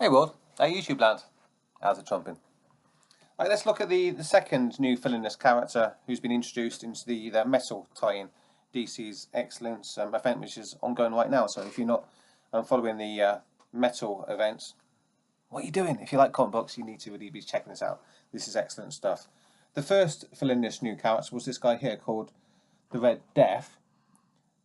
Hey world, hey YouTube land, how's it trumping? Right, let's look at the second new villainous character who's been introduced into the Metal tie-in, DC's Excellence event, which is ongoing right now. So if you're not following the Metal events, what are you doing? If you like comic books, you need to really be checking this out. This is excellent stuff. The first villainous new character was this guy here called the Red Death.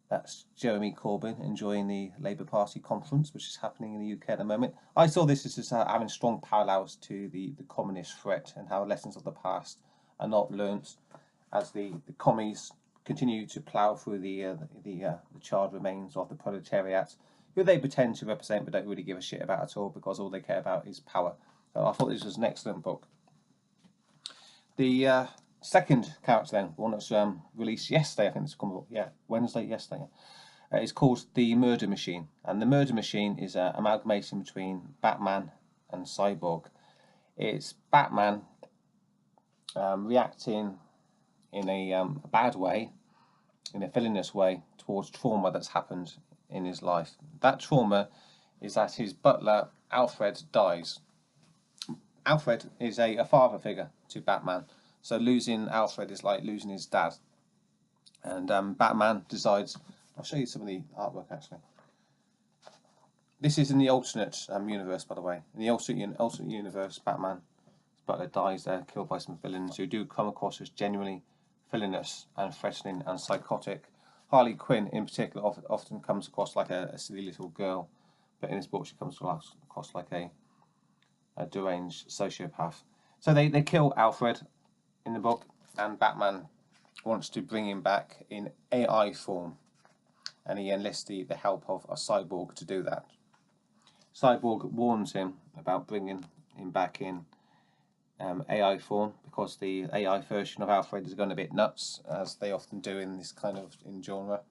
That's Jeremy Corbyn enjoying the Labour Party conference, which is happening in the UK at the moment. I saw this as having strong parallels to the communist threat and how lessons of the past are not learnt as the commies continue to plough through the charred remains of the proletariat, who they pretend to represent but don't really give a shit about at all, because all they care about is power. So I thought this was an excellent book. The second character then, one that's released yesterday, I think it's a comic book, yeah, Wednesday, yesterday. It's called The Murder Machine, and The Murder Machine is an amalgamation between Batman and Cyborg. It's Batman reacting in a bad way, in a villainous way, towards trauma that's happened in his life. That trauma is that his butler, Alfred, dies. Alfred is a father figure to Batman. So losing Alfred is like losing his dad. And Batman decides... I'll show you some of the artwork, actually. This is in the alternate universe, by the way. In the alternate universe, Batman's butler dies there, killed by some villains who do come across as genuinely villainous and threatening and psychotic. Harley Quinn, in particular, often comes across like a silly little girl. But in this book, she comes across like a deranged sociopath. So they kill Alfred in the book, and Batman wants to bring him back in AI form, and he enlists the help of a cyborg to do that. Cyborg warns him about bringing him back in AI form, because the AI version of Alfred is going a bit nuts, as they often do in this kind of genre.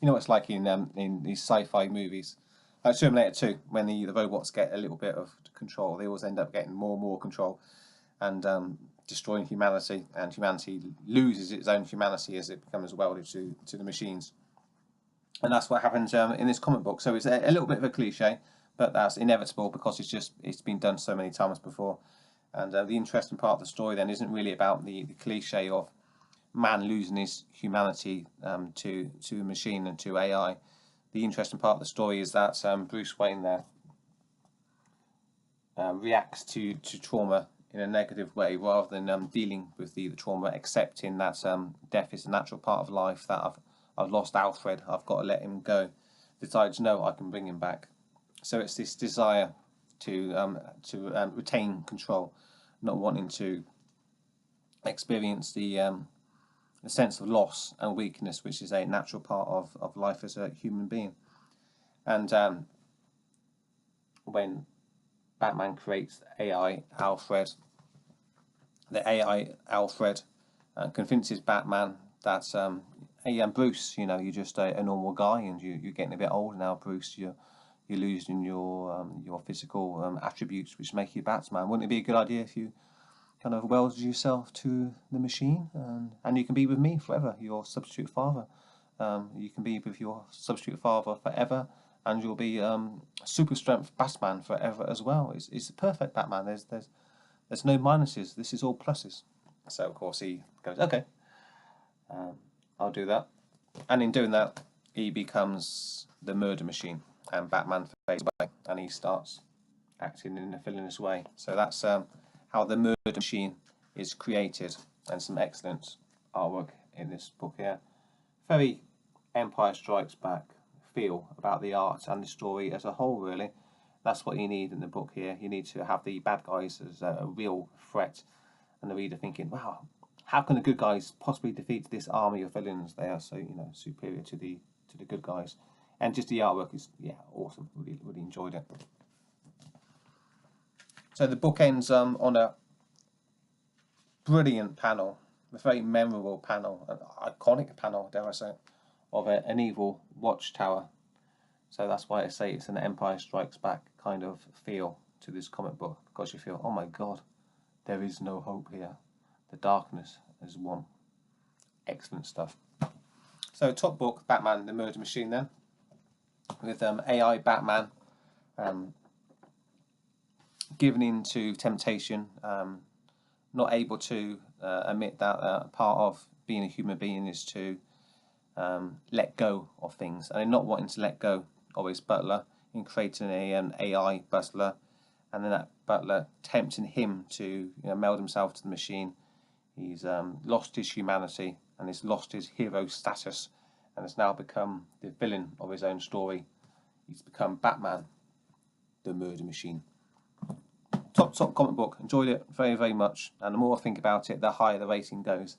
You know what it's like in these sci-fi movies, like Terminator 2, when the robots get a little bit of control, they always end up getting more and more control, and destroying humanity, and humanity loses its own humanity as it becomes welded to the machines. And that's what happens in this comic book. So it's a little bit of a cliche, but that's inevitable because it's been done so many times before. And the interesting part of the story then isn't really about the cliche of man losing his humanity to a machine and to AI. The interesting part of the story is that Bruce Wayne there reacts to trauma in a negative way, rather than dealing with the trauma, accepting that death is a natural part of life, that I've lost Alfred, I've got to let him go. Decides, no, I can bring him back. So it's this desire to retain control, not wanting to experience the sense of loss and weakness, which is a natural part of life as a human being. And when Batman creates AI Alfred, the AI Alfred convinces Batman that, hey, Bruce, you know, you're just a normal guy, and you're getting a bit old now, Bruce. You're losing your physical attributes, which make you Batman. Wouldn't it be a good idea if you kind of welded yourself to the machine, and you can be with me forever, your substitute father. You can be with your substitute father forever, and you'll be super strength Batman forever as well. It's a perfect Batman. There's no minuses. This is all pluses. So of course he goes, okay, I'll do that. And in doing that, he becomes the murder machine, and Batman fades away, and he starts acting in a villainous way. So that's how the murder machine is created, and some excellent artwork in this book here. Very Empire Strikes Back feel about the art and the story as a whole, really. That's what you need in the book here. You need to have the bad guys as a real threat, and the reader thinking, wow, how can the good guys possibly defeat this army of villains? They are so, you know, superior to the good guys. And just the artwork is, yeah, awesome. Really enjoyed it. So the book ends on a brilliant panel, a very memorable panel, an iconic panel, dare I say, of an evil watchtower. So that's why I say it's an Empire Strikes Back kind of feel to this comic book, because you feel, oh my god, there is no hope here. The darkness is won. Excellent stuff. So top book, Batman the Murder Machine then, with AI Batman given into temptation, not able to admit that part of being a human being is to let go of things, and not wanting to let go of his butler in creating an AI butler, and then that butler tempting him to meld himself to the machine. He's lost his humanity and he's lost his hero status, and has now become the villain of his own story. He's become Batman, the murder machine. Top comic book. Enjoyed it very, very much. And the more I think about it, the higher the rating goes.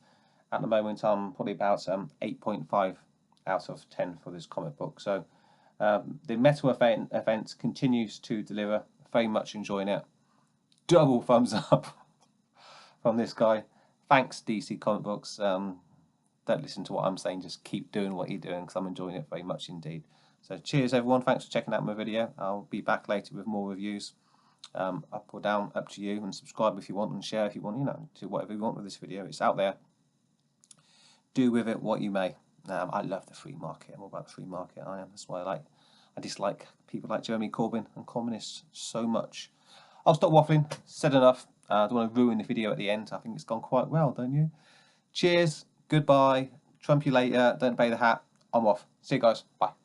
At the moment, I'm probably about 8.5 out of 10 for this comic book. So the Metal event continues to deliver. Very much enjoying it. Double thumbs up from this guy. Thanks, DC Comic Books. Don't listen to what I'm saying. Just keep doing what you're doing, because I'm enjoying it very much indeed. So cheers, everyone. Thanks for checking out my video. I'll be back later with more reviews. Up or down, up to you. And subscribe if you want, and share if you want. Do whatever you want with this video. It's out there. Do with it what you may. I love the free market. I'm all about the free market. I am. That's why I dislike people like Jeremy Corbyn and communists so much. I'll stop waffling. Said enough. I don't want to ruin the video at the end. I think it's gone quite well, don't you? Cheers. Goodbye. Trump you later. Don't pay the hat. I'm off. See you guys. Bye.